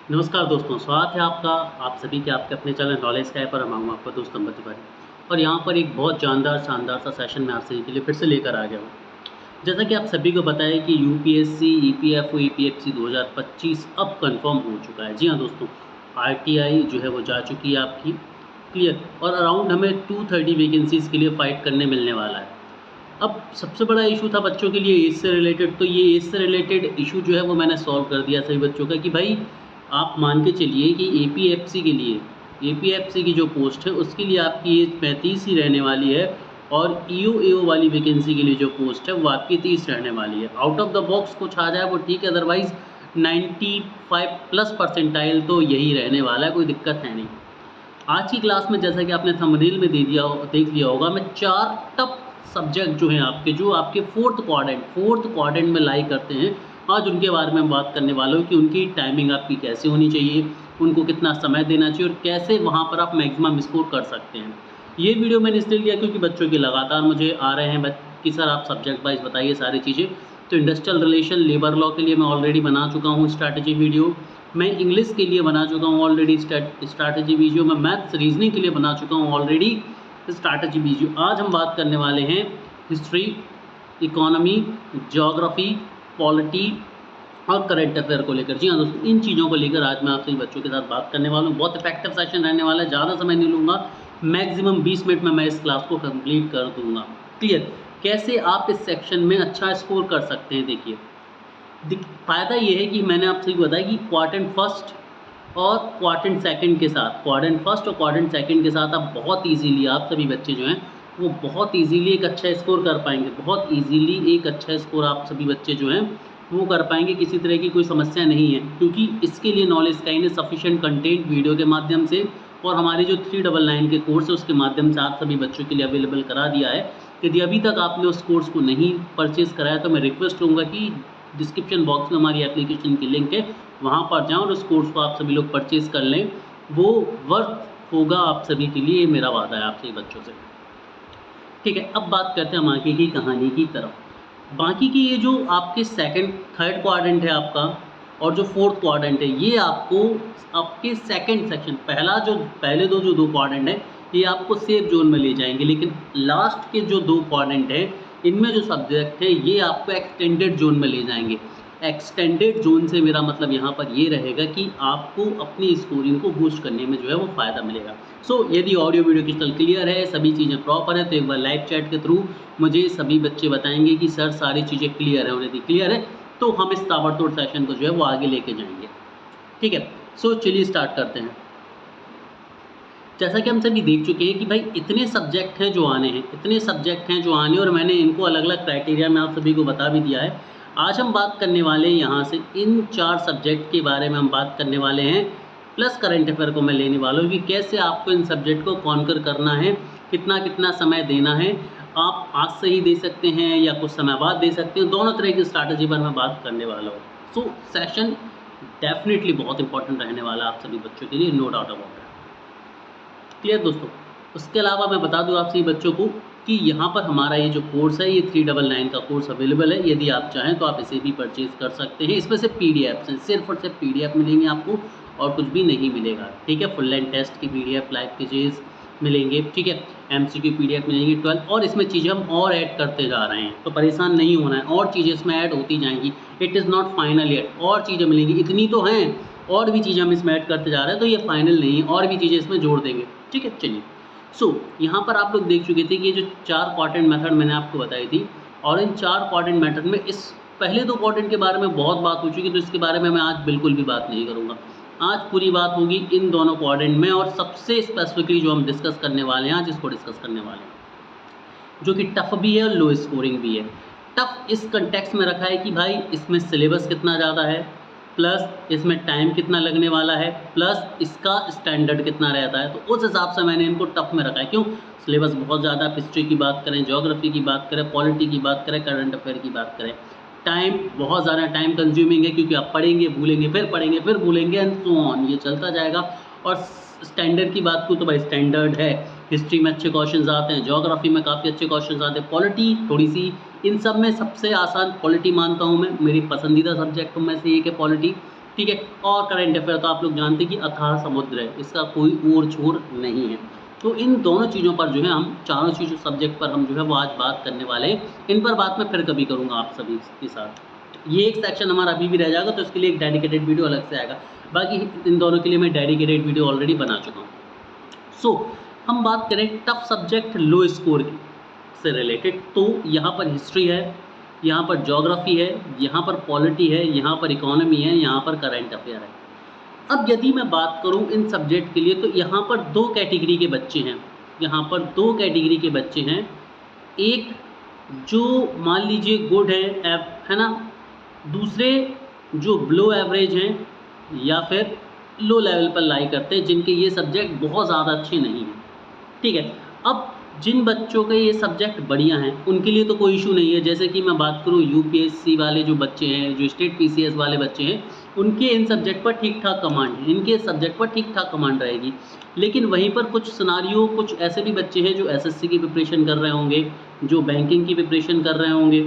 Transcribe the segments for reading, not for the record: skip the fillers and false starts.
नमस्कार दोस्तों, स्वागत है आपका आप सभी के आपके अपने चैनल नॉलेज स्काई पर। मैं हूं आपका दोस्त अंबर तिवारी और यहाँ पर एक बहुत जानदार शानदार सा सेशन मैं आप सभी के लिए फिर से लेकर आ गया हूँ। जैसा कि आप सभी को पता है कि यूपीएससी, ईपीएफओ, ईपीएफसी 2025 अब कंफर्म हो चुका है। जी हाँ दोस्तों, आरटीआई जो है वो जा चुकी है आपकी, क्लियर, और अराउंड हमें 230 वैकेंसीज़ के लिए फ़ाइट करने मिलने वाला है। अब सबसे बड़ा इशू था बच्चों के लिए एज से रिलेटेड, तो ये एज से रिलेटेड इशू जो है वो मैंने सॉल्व कर दिया सभी बच्चों का कि भाई आप मान के चलिए कि एपीएफसी के लिए, एपीएफसी की जो पोस्ट है उसके लिए आपकी एज 35 ही रहने वाली है और ईओ वाली वैकेंसी के लिए जो पोस्ट है वो आपकी 30 रहने वाली है। आउट ऑफ द बॉक्स कुछ आ जाए वो ठीक है, अदरवाइज़ 95 प्लस परसेंटाइल तो यही रहने वाला है, कोई दिक्कत है नहीं। आज की क्लास में जैसा कि आपने थंबनेल में देख लिया होगा, मैं 4 टफ सब्जेक्ट जो हैं आपके, जो आपके फोर्थ क्वाड्रेंट में लाई करते हैं, आज उनके बारे में बात करने वाला हूँ कि उनकी टाइमिंग आपकी कैसे होनी चाहिए, उनको कितना समय देना चाहिए और कैसे वहाँ पर आप मैक्सिमम स्कोर कर सकते हैं। ये वीडियो मैंने इसलिए लिया क्योंकि बच्चों के लगातार मुझे आ रहे हैं कि सर आप सब्जेक्ट वाइज बताइए सारी चीज़ें। तो इंडस्ट्रियल रिलेशन, लेबर लॉ के लिए मैं ऑलरेडी बना चुका हूँ स्ट्रैटेजी वीडियो, मैं इंग्लिश के लिए बना चुका हूँ ऑलरेडी स्ट्रैटेजी वीडियो, मैं मैथ्स रीजनिंग के लिए बना चुका हूँ ऑलरेडी स्ट्रैटेजी वीडियो। आज हम बात करने वाले हैं हिस्ट्री, इकोनॉमी, ज्योग्राफी, पॉलिटी और करंट अफेयर को लेकर। जी हाँ दोस्तों, इन चीज़ों को लेकर आज मैं आपसे बच्चों के साथ बात करने वाला हूँ। बहुत इफेक्टिव सेशन रहने वाला है, ज़्यादा समय नहीं लूँगा, मैक्सिमम 20 मिनट में मैं इस क्लास को कंप्लीट कर दूँगा। क्लियर, कैसे आप इस सेक्शन में अच्छा स्कोर कर सकते हैं। देखिए, फ़ायदा ये है कि मैंने आपसे बताया कि क्वाड्रेंट फर्स्ट और क्वाड्रेंट सेकंड के साथ, आप बहुत ईजीली, आप सभी बच्चे जो हैं वो बहुत ईजीली एक अच्छा स्कोर कर पाएंगे। बहुत ईजीली एक अच्छा स्कोर आप सभी बच्चे जो हैं वो कर पाएंगे, किसी तरह की कोई समस्या नहीं है, क्योंकि इसके लिए नॉलेज स्काई ने सफिशिएंट कंटेंट वीडियो के माध्यम से और हमारे जो 399 के कोर्स है उसके माध्यम से आप सभी बच्चों के लिए अवेलेबल करा दिया है। यदि अभी तक आपने उस कोर्स को नहीं परचेज़ कराया तो मैं रिक्वेस्ट करूँगा कि डिस्क्रिप्शन बॉक्स में हमारी एप्लीकेशन की लिंक है, वहाँ पर जाएँ और उस कोर्स को आप सभी लोग परचेज़ कर लें। वो वर्थ होगा आप सभी के लिए, मेरा वादा है आप सभी बच्चों से। ठीक है, अब बात करते हैं हम आगे की कहानी की तरफ। बाकी की ये जो आपके थर्ड क्वाड्रेंट है आपका और जो फोर्थ क्वाड्रेंट है, ये आपको आपके सेकंड सेक्शन, पहले जो दो क्वाड्रेंट हैं ये आपको सेफ जोन में ले जाएंगे, लेकिन लास्ट के जो 2 क्वाड्रेंट हैं इनमें जो सब्जेक्ट है ये आपको एक्सटेंडेड जोन में ले जाएंगे। एक्सटेंडेड जोन से मेरा मतलब यहाँ पर ये रहेगा कि आपको अपनी स्कोरिंग को बूस्ट करने में जो है वो फ़ायदा मिलेगा। यदि ऑडियो वीडियो क्रिस्टल क्लियर है, सभी चीज़ें प्रॉपर है, तो एक बार लाइव चैट के थ्रू मुझे सभी बच्चे बताएंगे कि सर सारी चीज़ें क्लियर है, और यदि क्लियर है तो हम इस ताबड़तोड़ सेशन को जो है वो आगे लेके जाएंगे। ठीक है, चलिए स्टार्ट करते हैं। जैसा कि हम सभी देख चुके हैं कि भाई इतने सब्जेक्ट हैं जो आने और मैंने इनको अलग अलग क्राइटेरिया में आप सभी को बता भी दिया है। आज हम बात करने वाले हैं यहाँ से इन 4 सब्जेक्ट के बारे में हम बात करने वाले हैं, प्लस करंट अफेयर को मैं लेने वाला हूँ कि कैसे आपको इन सब्जेक्ट को कॉन्कर करना है, कितना कितना समय देना है। आप आज से ही दे सकते हैं या कुछ समय बाद दे सकते हैं, दोनों तरह की स्ट्रैटेजी पर मैं बात करने वाला हूँ। सेशन डेफिनेटली बहुत इंपॉर्टेंट रहने वाला है आप सभी बच्चों के लिए, no doubt about it. Clear दोस्तों, उसके अलावा मैं बता दूं आप सभी बच्चों को कि यहाँ पर हमारा ये जो कोर्स है ये 399 का कोर्स अवेलेबल है। यदि आप चाहें तो आप इसे भी परचेज़ कर सकते हैं। इसमें से पीडीएफ से सिर्फ और सिर्फ पीडीएफ मिलेंगे आपको और कुछ भी नहीं मिलेगा। ठीक है, फुल लेंथ टेस्ट की पीडीएफ, लाइव क्विज़ेस मिलेंगे, ठीक है, एमसीक्यू पीडीएफ मिलेंगे 12, और इसमें चीज़ें हम और ऐड करते जा रहे हैं, तो परेशान नहीं होना है, और चीज़ें इसमें ऐड होती जाएंगी। It is not final yet, और चीज़ें मिलेंगी, इतनी तो हैं, और भी चीज़ें हम इसमें ऐड करते जा रहे हैं, तो ये फाइनल नहीं है, और भी चीज़ें इसमें जोड़ देंगे। ठीक है, चलिए। यहाँ पर आप लोग देख चुके थे कि ये जो 4 क्वाड्रेंट मेथड मैंने आपको बताई थी, और इन 4 क्वाड्रेंट मेथड में इस पहले 2 क्वाड्रेंट के बारे में बहुत बात हो चुकी है, तो इसके बारे में मैं आज बिल्कुल भी बात नहीं करूँगा। आज पूरी बात होगी इन दोनों क्वाड्रेंट में, और सबसे स्पेसिफिकली जो हम डिस्कस करने वाले हैं आज, इसको डिस्कस करने वाले हैं जो कि टफ भी है और लो स्कोरिंग भी है। टफ इस कंटेक्स्ट में रखा है कि भाई इसमें सिलेबस कितना ज़्यादा है, प्लस इसमें टाइम कितना लगने वाला है, प्लस इसका स्टैंडर्ड कितना रहता है, तो उस हिसाब से मैंने इनको टफ में रखा है। क्यों? सिलेबस बहुत ज़्यादा, हिस्ट्री की बात करें, ज्योग्राफी की बात करें, पॉलिटी की बात करें, करंट अफेयर की बात करें, टाइम बहुत ज़्यादा टाइम कंज्यूमिंग है, क्योंकि आप पढ़ेंगे, भूलेंगे, फिर भूलेंगे, एंड सो ऑन, ये चलता जाएगा। और स्टैंडर्ड की बात करूँ तो भाई स्टैंडर्ड है, हिस्ट्री में अच्छे क्वेश्चंस आते हैं, ज्योग्राफी में काफ़ी अच्छे क्वेश्चंस आते हैं, पॉलिटी थोड़ी सी, इन सब में सबसे आसान पॉलिटी मानता हूँ मैं, मेरी पसंदीदा सब्जेक्ट में से एक है पॉलिटी। ठीक है। और करंट अफेयर तो आप लोग जानते हैं कि अथाह समुद्र है, इसका कोई ओर छोर नहीं है। तो इन दोनों चीज़ों पर जो है हम चारों चीज़ों सब्जेक्ट पर हम जो है वो आज बात करने वाले हैं। इन पर बात मैं फिर कभी करूँगा आप सभी के साथ। ये एक सेक्शन हमारा अभी भी रह जाएगा, तो इसके लिए एक डेडिकेटेड वीडियो अलग से आएगा। बाकी इन दोनों के लिए मैं डेडिकेटेड वीडियो ऑलरेडी बना चुका हूँ। सो हम बात करें टफ सब्जेक्ट लो स्कोर की से रिलेटेड, तो यहाँ पर हिस्ट्री है, यहाँ पर ज्योग्राफी है, यहाँ पर पॉलिटी है, यहाँ पर इकोनॉमी है, यहाँ पर करंट अफेयर है। अब यदि मैं बात करूँ इन सब्जेक्ट के लिए, तो यहाँ पर दो कैटेगरी के बच्चे हैं। यहाँ पर दो कैटेगरी के बच्चे हैं। एक जो मान लीजिए गुड है ना, दूसरे जो बिलो एवरेज हैं या फिर लो लेवल पर लाई करते हैं, जिनके ये सब्जेक्ट बहुत ज़्यादा अच्छे नहीं हैं। ठीक है। अब जिन बच्चों के ये सब्जेक्ट बढ़िया हैं उनके लिए तो कोई इशू नहीं है। जैसे कि मैं बात करूँ यूपीएससी वाले जो बच्चे हैं, जो स्टेट पीसीएस वाले बच्चे हैं, उनके इन सब्जेक्ट पर ठीक ठाक कमांड है, इनके सब्जेक्ट पर ठीक ठाक कमांड रहेगी। लेकिन वहीं पर कुछ सिनारियो, कुछ ऐसे भी बच्चे हैं जो एसएससी की प्रिपरेशन कर रहे होंगे, जो बैंकिंग की प्रिपरेशन कर रहे होंगे,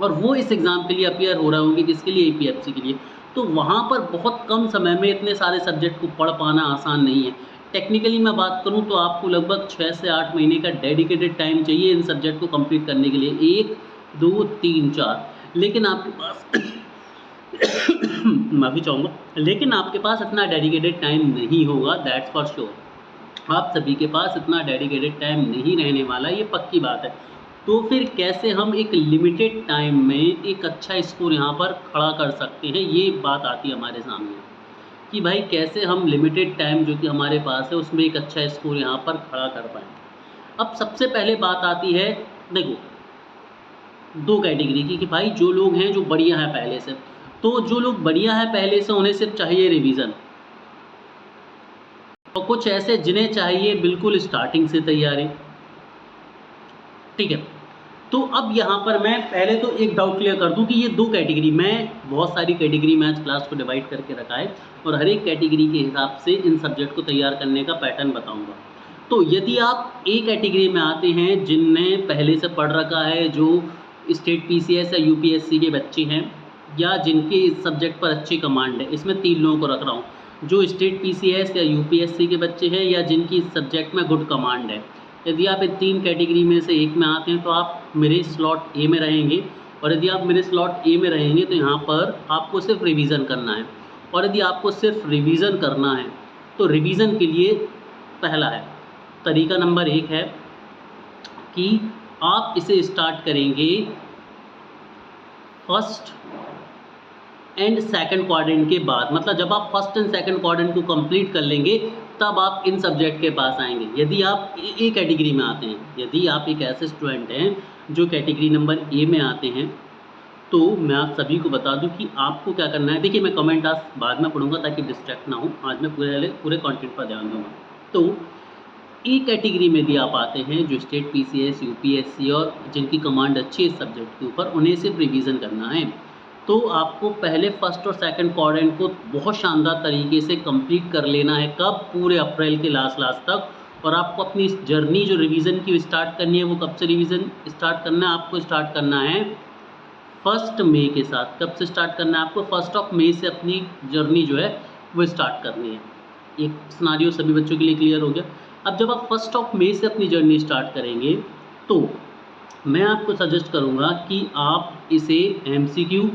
और वो इस एग्ज़ाम के लिए अपीयर हो रहे होंगे, किसके लिए, ईपीएफसी के लिए। तो वहाँ पर बहुत कम समय में इतने सारे सब्जेक्ट को पढ़ पाना आसान नहीं है। टेक्निकली मैं बात करूँ तो आपको लगभग 6 से 8 महीने का डेडिकेटेड टाइम चाहिए इन सब्जेक्ट को कंप्लीट करने के लिए, 1 2 3 4। लेकिन आपके पास माफ़ी चाहूँगा, लेकिन आपके पास इतना डेडिकेटेड टाइम नहीं होगा, दैट्स फॉर श्योर। आप सभी के पास इतना डेडिकेटेड टाइम नहीं रहने वाला, ये पक्की बात है। तो फिर कैसे हम एक लिमिटेड टाइम में एक अच्छा स्कोर यहाँ पर खड़ा कर सकते हैं, ये बात आती है हमारे सामने कि भाई कैसे हम लिमिटेड टाइम जो कि हमारे पास है उसमें एक अच्छा स्कोर यहाँ पर खड़ा कर पाएँ। अब सबसे पहले बात आती है, देखो, दो कैटेगरी की, कि भाई जो लोग हैं जो बढ़िया है पहले से, तो जो लोग बढ़िया है पहले से उन्हें सिर्फ चाहिए रिवीजन, और कुछ ऐसे जिन्हें चाहिए बिल्कुल स्टार्टिंग से तैयारी। ठीक है। तो अब यहाँ पर मैं पहले तो एक डाउट क्लियर कर दूँ कि ये दो कैटेगरी, मैं बहुत सारी कैटेगरी में आज क्लास को डिवाइड करके रखा है और हर एक कैटेगरी के हिसाब से इन सब्जेक्ट को तैयार करने का पैटर्न बताऊँगा। तो यदि आप ए कैटेगरी में आते हैं, जिनने पहले से पढ़ रखा है, जो स्टेट पीसीएस या यूपीएससी के बच्चे हैं, या जिनके इस सब्जेक्ट पर अच्छी कमांड है, इसमें 3 लोगों को रख रहा हूँ, जो स्टेट पीसीएस या यूपीएससी के बच्चे हैं या जिनकी इस सब्जेक्ट में गुड कमांड है। यदि आप इन 3 कैटेगरी में से एक में आते हैं तो आप मेरे स्लॉट ए में रहेंगे, और यदि आप मेरे स्लॉट ए में रहेंगे तो यहाँ पर आपको सिर्फ रिवीजन करना है। और यदि आपको सिर्फ रिवीजन करना है तो रिवीजन के लिए पहला है, तरीका नंबर 1 है कि आप इसे स्टार्ट करेंगे फर्स्ट एंड सेकंड क्वाड्रेंट के बाद। मतलब जब आप फर्स्ट एंड सेकंड क्वाड्रेंट को कंप्लीट कर लेंगे तब आप इन सब्जेक्ट के पास आएंगे। यदि आप ए कैटेगरी में आते हैं, यदि आप एक ऐसे स्टूडेंट हैं जो कैटेगरी नंबर ए में आते हैं, तो मैं आप सभी को बता दूं कि आपको क्या करना है। देखिए, मैं कमेंट आज बाद में पढ़ूंगा ताकि डिस्ट्रैक्ट ना हो, आज मैं पूरे कंटेंट पर ध्यान दूंगा। तो ए कैटेगरी में यदि आप आते हैं, जो स्टेट पीसीएस, यूपीएससी और जिनकी कमांड अच्छी है इस सब्जेक्ट के ऊपर, उन्हें सिर्फ रिवीजन करना है। तो आपको पहले फर्स्ट और सेकंड क्वाड्रेंट को बहुत शानदार तरीके से कंप्लीट कर लेना है। कब? पूरे अप्रैल के लास्ट तक। और आपको अपनी जर्नी जो रिवीजन की स्टार्ट करनी है, वो कब से रिवीजन स्टार्ट करना है? आपको स्टार्ट करना है 1 मई के साथ। कब से स्टार्ट करना है? आपको 1 मई से अपनी जर्नी जो है वो स्टार्ट करनी है। एक सिनारियो सभी बच्चों के लिए क्लियर हो गया। अब जब आप 1 मई से अपनी जर्नी स्टार्ट करेंगे तो मैं आपको सजेस्ट करूँगा कि आप इसे एमसीक्यू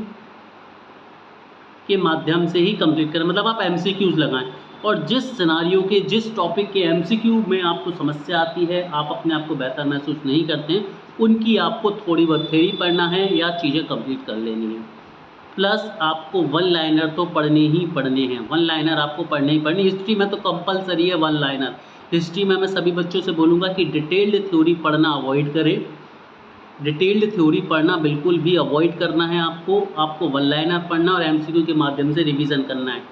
के माध्यम से ही कंप्लीट करें। मतलब आप एमसीक्यूज़ लगाएं, और जिस सिनारियो के, जिस टॉपिक के एमसीक्यू में आपको समस्या आती है, आप अपने आप को बेहतर महसूस नहीं करते हैं, उनकी आपको थोड़ी बहुत थ्योरी पढ़ना है या चीज़ें कंप्लीट कर लेनी है। प्लस आपको 1 लाइनर तो पढ़ने ही पढ़ने हैं, 1 लाइनर आपको पढ़ने ही पढ़नी। हिस्ट्री में तो कंपलसरी है 1 लाइनर। हिस्ट्री में मैं सभी बच्चों से बोलूँगा कि डिटेल्ड थ्योरी पढ़ना अवॉइड करें। डिटेल्ड थ्योरी पढ़ना बिल्कुल भी अवॉइड करना है आपको 1 लाइनर पढ़ना और एमसीक्यू के माध्यम से रिवीजन करना है।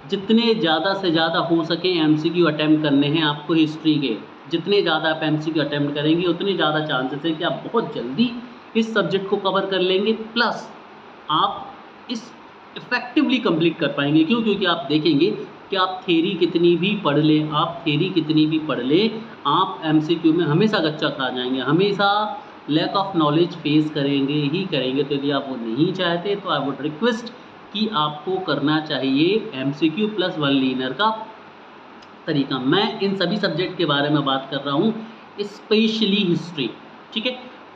जितने ज़्यादा से ज़्यादा हो सके एमसीक्यू अटैम्प्ट करने हैं आपको हिस्ट्री के। जितने ज़्यादा आप एमसीक्यू अटैम्प्ट करेंगे उतने ज़्यादा चांसेस हैं कि आप बहुत जल्दी इस सब्जेक्ट को कवर कर लेंगे, प्लस आप इस इफ़ेक्टिवली कंप्लीट कर पाएंगे। क्यों? क्योंकि आप देखेंगे कि आप थ्योरी कितनी भी पढ़ लें, आप एमसीक्यू में हमेशा गच्चा खा जाएंगे, हमेशा लैक ऑफ नॉलेज फेस करेंगे ही करेंगे। तो यदि आप वो नहीं चाहते तो आई वुड रिक्वेस्ट कि आपको करना चाहिए MCQ प्लस वन लाइनर का तरीका। मैं इन सभी सब्जेक्ट के बारे में बात कर रहा हूँ, स्पेशली हिस्ट्री, ठीक है।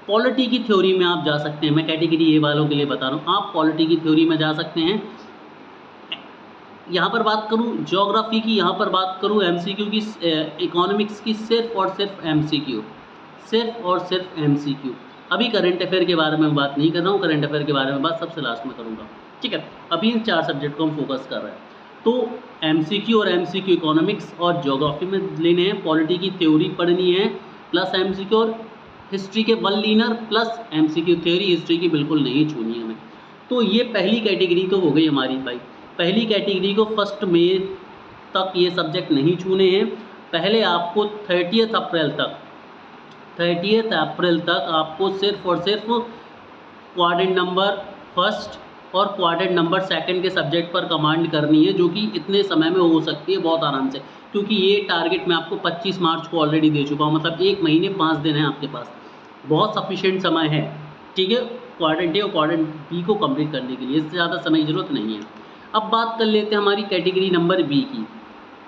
पॉलिटी की थ्योरी में आप जा सकते हैं, मैं कैटेगरी ए वालों के लिए बता रहा हूँ, आप पॉलिटी की थ्योरी में जा सकते हैं। यहाँ पर बात करूँ ज्योग्राफी की, यहाँ पर बात करूँ MCQ की, इकोनॉमिक्स की, सिर्फ और सिर्फ MCQ, सिर्फ और सिर्फ MCQ। अभी करंट अफेयर के बारे में बात नहीं कर रहा हूँ, करंट अफेयर के बारे में बात सबसे लास्ट में करूँगा, ठीक है। अभी इन 4 सब्जेक्ट को हम फोकस कर रहे हैं। तो MCQ और MCQ इकोनॉमिक्स और ज्योग्राफी में लेने हैं, पॉलिटी की थ्योरी पढ़नी है प्लस MCQ, और हिस्ट्री के one liner plus MCQ theory, history की बिल्कुल नहीं छूनी है हमें। तो ये पहली कैटेगरी तो हो गई हमारी भाई। पहली कैटेगरी को 1 मई तक ये सब्जेक्ट नहीं छूने हैं। पहले आपको 30 अप्रैल तक आपको सिर्फ और सिर्फ क्वाड्रेंट नंबर फर्स्ट और क्वाड्रेंट नंबर सेकंड के सब्जेक्ट पर कमांड करनी है, जो कि इतने समय में हो सकती है बहुत आराम से, क्योंकि ये टारगेट मैं आपको 25 मार्च को ऑलरेडी दे चुका हूँ, मतलब 1 महीने 5 दिन है आपके पास, बहुत सफिशिएंट समय है, ठीक है, क्वाड्रेंट ए और क्वाड्रेंट बी को कंप्लीट करने के लिए। इससे ज़्यादा समय की जरूरत नहीं है। अब बात कर लेते हैं हमारी कैटेगरी नंबर बी की।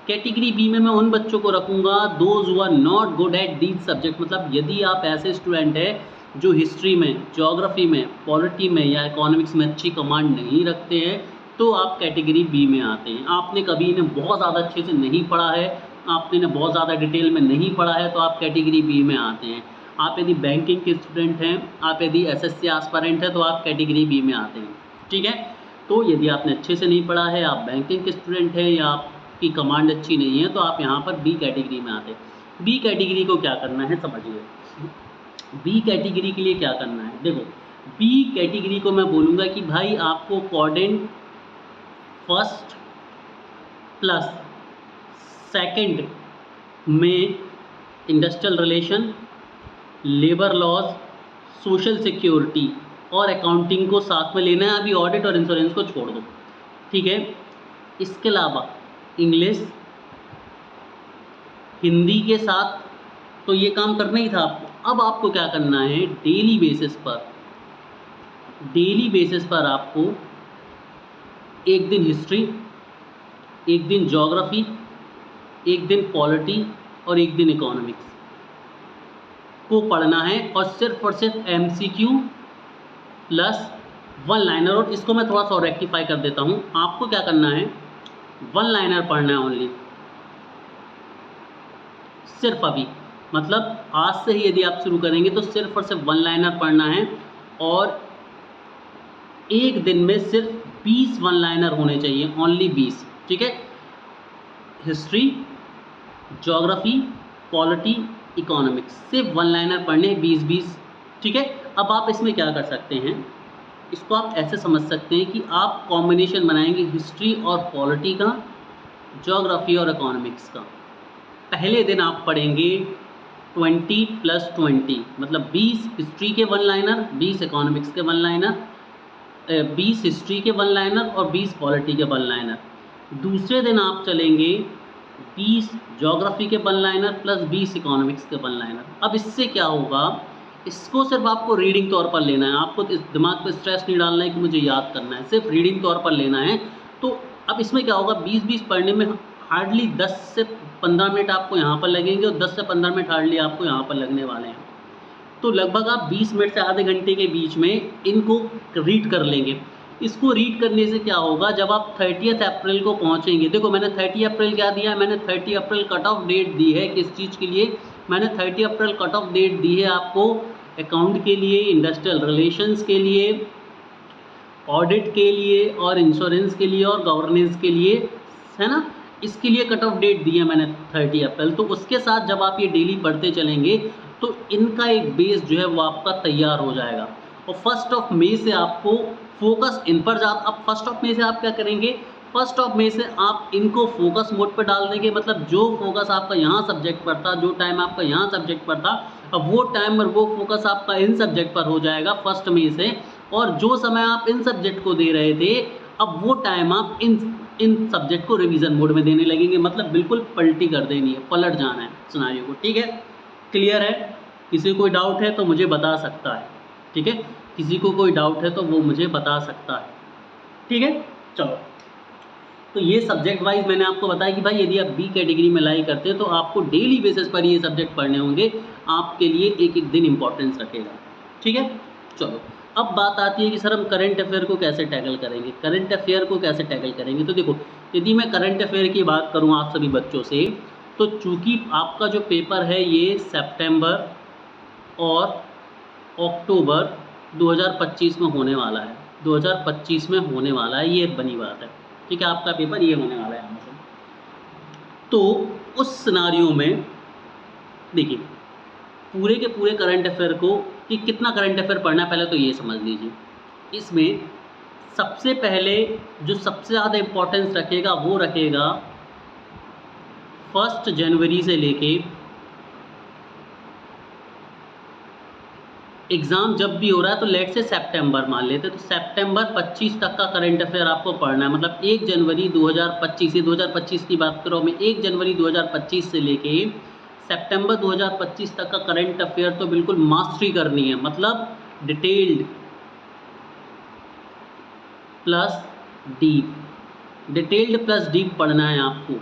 कैटेगरी बी में मैं उन बच्चों को रखूँगा those who are not good at these subject, मतलब यदि आप ऐसे स्टूडेंट हैं जो हिस्ट्री में, ज्योग्राफी में, पॉलिटी में या इकोनॉमिक्स में अच्छी कमांड नहीं रखते हैं, तो आप कैटेगरी बी में आते हैं। आपने कभी इन्हें बहुत ज़्यादा अच्छे से नहीं पढ़ा है, आपने इन्हें बहुत ज़्यादा डिटेल में नहीं पढ़ा है, तो आप कैटेगरी बी में आते हैं। आप यदि बैंकिंग के स्टूडेंट हैं, आप यदि SSC एस्पायरेंट हैं, तो आप कैटेगरी बी में आते हैं, ठीक है। तो यदि आपने अच्छे से नहीं पढ़ा है, आप बैंकिंग के स्टूडेंट हैं या आपकी कमांड अच्छी नहीं है, तो आप यहाँ पर बी कैटेगरी में आते हैं। बी कैटेगरी को क्या करना है समझिए। बी कैटेगरी के लिए क्या करना है, देखो बी कैटेगरी को मैं बोलूँगा कि भाई आपको क्वाड्रेंट फर्स्ट प्लस सेकंड में industrial relation, labour laws, social security और अकाउंटिंग को साथ में लेना है। अभी ऑडिट और इंश्योरेंस को छोड़ दो, ठीक है। इसके अलावा इंग्लिश, हिंदी के साथ तो ये काम करना ही था आपको। अब आपको क्या करना है, डेली बेसिस पर आपको एक दिन हिस्ट्री, एक दिन ज्योग्राफी, एक दिन पॉलिटी और एक दिन इकोनॉमिक्स को पढ़ना है, और सिर्फ MCQ प्लस वन लाइनर। और इसको मैं थोड़ा सा रेक्टिफाई कर देता हूँ, आपको क्या करना है, वन लाइनर पढ़ना है ओनली, सिर्फ अभी, मतलब आज से ही यदि आप शुरू करेंगे तो सिर्फ और सिर्फ वन लाइनर पढ़ना है, और एक दिन में सिर्फ 20 वन लाइनर होने चाहिए, ओनली 20, ठीक है। हिस्ट्री, ज्योग्राफी, पॉलिटी, इकोनॉमिक्स, सिर्फ वन लाइनर पढ़ने 20-20, ठीक है। अब आप इसमें क्या कर सकते हैं, इसको आप ऐसे समझ सकते हैं कि आप कॉम्बिनेशन बनाएंगे हिस्ट्री और पॉलिटी का, ज्योग्राफी और इकोनॉमिक्स का। पहले दिन आप पढ़ेंगे 20 + 20, मतलब 20 हिस्ट्री के वन लाइनर, 20 इकोनॉमिक्स के वन लाइनर, 20 हिस्ट्री के वन लाइनर और 20 पॉलिटी के वन लाइनर। दूसरे दिन आप चलेंगे 20 ज्योग्राफी के वन लाइनर प्लस 20 इकोनॉमिक्स के वन लाइनर। अब इससे क्या होगा, इसको सिर्फ आपको रीडिंग तौर पर लेना है, आपको इस दिमाग पे स्ट्रेस नहीं डालना है कि मुझे याद करना है, सिर्फ रीडिंग तौर पर लेना है। तो अब इसमें क्या होगा, 20-20 पढ़ने में हार्डली 10 से 15 मिनट आपको यहाँ पर लगेंगे, और 10 से 15 मिनट हार्डली आपको यहाँ पर लगने वाले हैं। तो लगभग आप 20 मिनट से आधे घंटे के बीच में इनको रीड कर लेंगे। इसको रीड करने से क्या होगा, जब आप 30 अप्रैल को पहुँचेंगे, देखो मैंने 30 अप्रैल क्या दिया है, मैंने 30 अप्रैल कट ऑफ डेट दी है, किस चीज़ के लिए, मैंने 30 अप्रैल कट ऑफ डेट दी है आपको अकाउंट के लिए, इंडस्ट्रियल रिलेशंस के लिए, ऑडिट के लिए और इंश्योरेंस के लिए और गवर्नेंस के लिए, है ना, इसके लिए कट ऑफ डेट दी है मैंने 30 अप्रैल। तो उसके साथ जब आप ये डेली पढ़ते चलेंगे तो इनका एक बेस जो है वो आपका तैयार हो जाएगा। और 1 मई से आपको फोकस इन पर अब 1 मई से आप क्या करेंगे, 1 मई से आप इनको फोकस मोड पर डाल देंगे, मतलब जो फोकस आपका यहाँ सब्जेक्ट पर था, जो टाइम आपका यहाँ सब्जेक्ट पर था, अब वो टाइम और वो फोकस आपका इन सब्जेक्ट पर हो जाएगा 1 मई से। और जो समय आप इन सब्जेक्ट को दे रहे थे, अब वो टाइम आप इन सब्जेक्ट को रिवीजन मोड में देने लगेंगे, मतलब बिल्कुल पलटी कर देनी है, पलट जाना है सिनेरियो को, ठीक है। क्लियर है, किसी को कोई डाउट है तो मुझे बता सकता है, ठीक है, किसी को कोई डाउट है तो वो मुझे बता सकता है, ठीक है। चलो, तो ये सब्जेक्ट वाइज मैंने आपको बताया कि भाई यदि आप बी कैटेगरी में लाई करते हैं तो आपको डेली बेसिस पर ये सब्जेक्ट पढ़ने होंगे, आपके लिए एक एक दिन इंपॉर्टेंस रखेगा। ठीक है, चलो अब बात आती है कि सर हम करंट अफेयर को कैसे टैकल करेंगे, करंट अफेयर को कैसे टैकल करेंगे। तो देखो, यदि मैं करंट अफेयर की बात करूँ आप सभी बच्चों से, तो चूँकि आपका जो पेपर है ये सितंबर और अक्टूबर 2025 में होने वाला है, 2025 में होने वाला है, ये बनी बात है। ठीक है, आपका पेपर ये होने वाला है यहाँ से। तो उस सिनारियो में देखिए, पूरे के पूरे करंट अफेयर को कि कितना करंट अफेयर पढ़ना है पहले तो ये समझ लीजिए। इसमें सबसे पहले जो सबसे ज़्यादा इम्पोर्टेंस रखेगा वो रखेगा 1 जनवरी से लेके एग्ज़ाम जब भी हो रहा है, तो लेट से सितंबर मान लेते हैं, तो सितंबर 25 तक का करंट अफेयर आपको पढ़ना है। मतलब 1 जनवरी 2025, ये 2025 की बात करो मैं, 1 जनवरी 2025 से लेके सितंबर 2025 तक का करंट अफेयर तो बिल्कुल मास्टरी करनी है। मतलब detailed plus deep, detailed plus deep पढ़ना है आपको।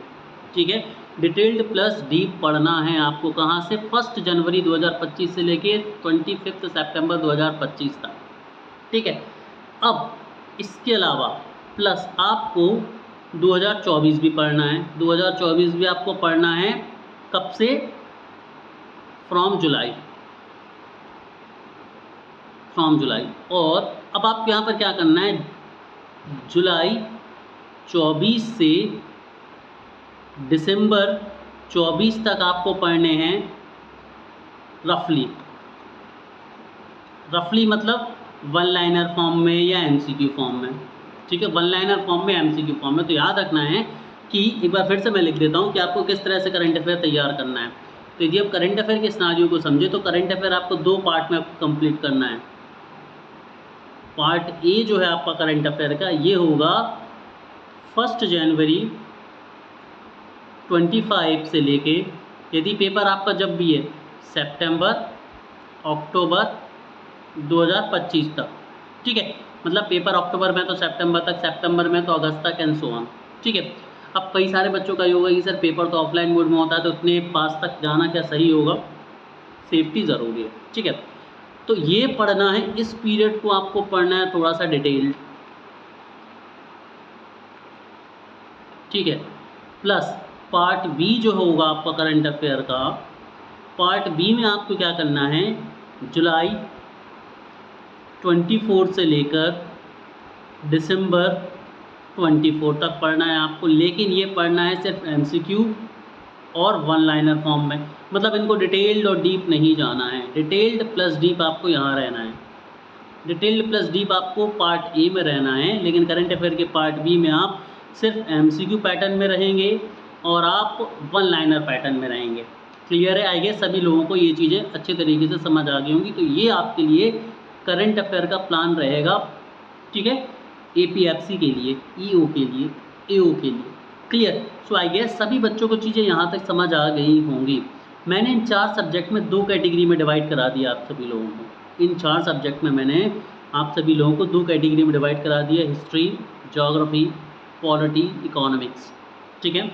ठीक है, डिटेल्ड प्लस डीप पढ़ना है आपको कहाँ से, 1 जनवरी 2025 से लेके 25 सितंबर 2025 तक। ठीक है, अब इसके अलावा प्लस आपको 2024 भी पढ़ना है, 2024 भी आपको पढ़ना है। कब से, फ्रॉम जुलाई, और अब आपको यहाँ पर क्या करना है, जुलाई 24 से दिसंबर 24 तक आपको पढ़ने हैं रफली मतलब वन लाइनर फॉर्म में या एमसीक्यू फॉर्म में। ठीक है, वन लाइनर फॉर्म में, एमसीक्यू फॉर्म में। तो याद रखना है कि एक बार फिर से मैं लिख देता हूँ कि आपको किस तरह से करंट अफेयर तैयार करना है। तो यदि आप करंट अफेयर के सिनारियो को समझे तो करंट अफेयर आपको 2 पार्ट में कंप्लीट करना है। पार्ट ए जो है आपका करंट अफेयर का, ये होगा 1 जनवरी 25 से लेके, यदि पेपर आपका जब भी है, सितंबर अक्टूबर 2025 तक। ठीक है, मतलब पेपर अक्टूबर में तो सितंबर तक, सितंबर में तो अगस्त तक, एंड सो ऑन। ठीक है, अब कई सारे बच्चों का ये होगा कि सर पेपर तो ऑफलाइन मोड में होता है, तो उतने पास तक जाना क्या सही होगा, सेफ्टी ज़रूरी है। ठीक है, तो ये पढ़ना है, इस पीरियड को आपको पढ़ना है थोड़ा सा डिटेल्ड। ठीक है, प्लस पार्ट बी जो होगा आपका करंट अफेयर का, पार्ट बी में आपको क्या करना है, जुलाई 24 से लेकर दिसंबर 24 तक पढ़ना है आपको। लेकिन ये पढ़ना है सिर्फ एमसीक्यू और वन लाइनर फॉर्म में। मतलब इनको डिटेल्ड और डीप नहीं जाना है, डिटेल्ड प्लस डीप आपको यहाँ रहना है। डिटेल्ड प्लस डीप आपको पार्ट ए में रहना है, लेकिन करंट अफेयर के पार्ट बी में आप सिर्फ एमसीक्यू पैटर्न में रहेंगे और आप वन लाइनर पैटर्न में रहेंगे। क्लियर है? आई गेस सभी लोगों को ये चीज़ें अच्छे तरीके से समझ आ गई होंगी। तो ये आपके लिए करंट अफेयर का प्लान रहेगा। ठीक है, एपीएफसी के लिए, ईओ के लिए, एओ के लिए। क्लियर? सो आई गेस सभी बच्चों को चीज़ें यहाँ तक समझ आ गई होंगी। मैंने इन 4 सब्जेक्ट में 2 कैटेगरी में डिवाइड करा दिया आप सभी लोगों को। इन 4 सब्जेक्ट में मैंने आप सभी लोगों को 2 कैटेगरी में डिवाइड करा दिया, हिस्ट्री, ज्योग्राफी, पॉलिटी, इकोनॉमिक्स। ठीक है,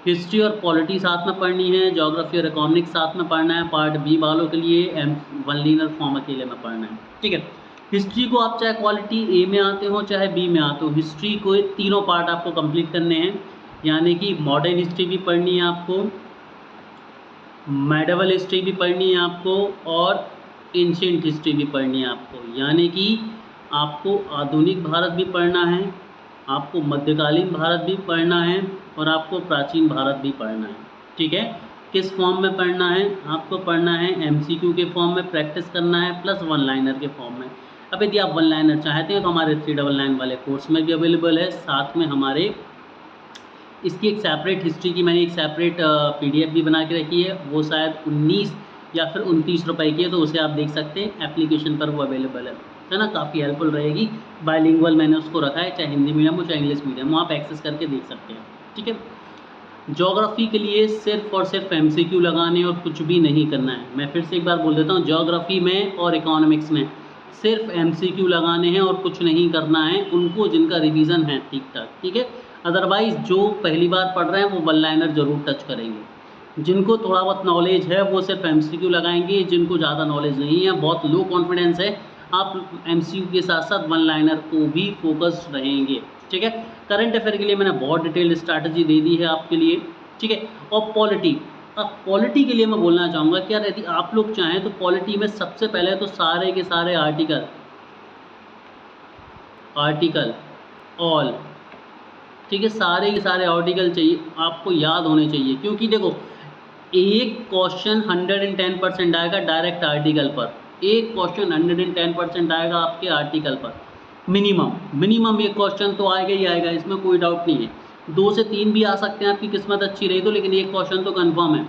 हिस्ट्री और पॉलिटी साथ में पढ़नी है, ज्योग्राफी और इकोनॉमिक्स साथ में पढ़ना है। पार्ट बी वालों के लिए वन लाइनर फॉर्म अकेले में पढ़ना है। ठीक है, हिस्ट्री को आप चाहे क्वालिटी ए में आते हो चाहे बी में आते हो, हिस्ट्री को तीनों पार्ट आपको कंप्लीट करने हैं। यानी कि मॉडर्न हिस्ट्री भी पढ़नी है आपको, मेडिवल हिस्ट्री भी पढ़नी है आपको, और एंशिएंट हिस्ट्री भी पढ़नी है आपको। यानी कि आपको आधुनिक भारत भी पढ़ना है, आपको मध्यकालीन भारत भी पढ़ना है, और आपको प्राचीन भारत भी पढ़ना है। ठीक है, किस फॉर्म में पढ़ना है? आपको पढ़ना है एमसीक्यू के फॉर्म में, प्रैक्टिस करना है, प्लस वन लाइनर के फॉर्म में। अब यदि आप वन लाइनर चाहते हैं तो हमारे 399 वाले कोर्स में भी अवेलेबल है। साथ में हमारे इसकी एक सेपरेट हिस्ट्री की मैंने एक सेपरेट पीडीएफ भी बना के रखी है, वो शायद 19 या फिर 29 रुपये की है, तो उसे आप देख सकते हैं, एप्लीकेशन पर वो अवेलेबल है ना। काफ़ी हेल्पफुल रहेगी, बायलिंगुअल मैंने उसको रखा है, चाहे हिंदी मीडियम हो चाहे इंग्लिश मीडियम हो, आप एक्सेस करके देख सकते हैं। ठीक है, ज्योग्राफी के लिए सिर्फ और सिर्फ एमसीक्यू लगाने और कुछ भी नहीं करना है। मैं फिर से एक बार बोल देता हूँ, ज्योग्राफी में और इकोनॉमिक्स में सिर्फ एमसीक्यू लगाने हैं और कुछ नहीं करना है उनको जिनका रिवीजन है ठीक ठाक, ठीक है। अदरवाइज़ जो पहली बार पढ़ रहे हैं वो वन लाइनर ज़रूर टच करेंगे। जिनको थोड़ा बहुत नॉलेज है वो सिर्फ एमसीक्यू लगाएंगे, जिनको ज़्यादा नॉलेज नहीं है, बहुत लो कॉन्फिडेंस है, आप एमसीक्यू के साथ साथ वन लाइनर को भी फोकस रहेंगे, ठीक है। करंट अफेयर के लिए मैंने बहुत डिटेल्ड स्ट्रैटेजी दे दी है आपके लिए, ठीक है। और पॉलिटी, अब पॉलिटी के लिए मैं बोलना चाहूँगा कि यार यदि आप लोग चाहें तो पॉलिटी में सबसे पहले तो सारे के सारे आर्टिकल ऑल, ठीक है, सारे के सारे आर्टिकल चाहिए आपको, याद होने चाहिए। क्योंकि देखो एक क्वेश्चन 110% आएगा डायरेक्ट आर्टिकल पर, एक क्वेश्चन 110% आएगा आपके आर्टिकल पर, मिनिमम एक क्वेश्चन तो आएगा ही आएगा, इसमें कोई डाउट नहीं है। 2 से 3 भी आ सकते हैं आपकी किस्मत अच्छी रही तो, लेकिन एक क्वेश्चन तो कंफर्म है,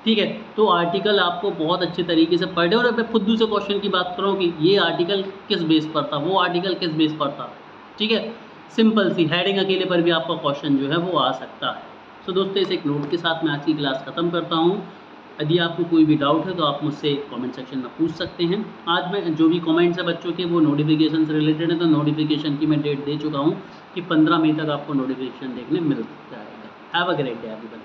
ठीक है। तो आर्टिकल आपको बहुत अच्छे तरीके से पढ़े। और मैं फुद्दू से क्वेश्चन की बात करूँ कि ये आर्टिकल किस बेस पर था, वो आर्टिकल किस बेस पर था, ठीक है। सिंपल सी हेडिंग अकेले पर भी आपका क्वेश्चन जो है वो आ सकता है। सो दोस्तों इस एक नोट के साथ मैं आज की क्लास ख़त्म करता हूँ। यदि आपको कोई भी डाउट है तो आप मुझसे कमेंट सेक्शन में पूछ सकते हैं। आज मैं जो भी कमेंट्स है बच्चों के वो नोटिफिकेशन से रिलेटेड है, तो नोटिफिकेशन की मैं डेट दे चुका हूँ कि 15 मई तक आपको नोटिफिकेशन देखने मिल जाएगा। Have a great day everyone.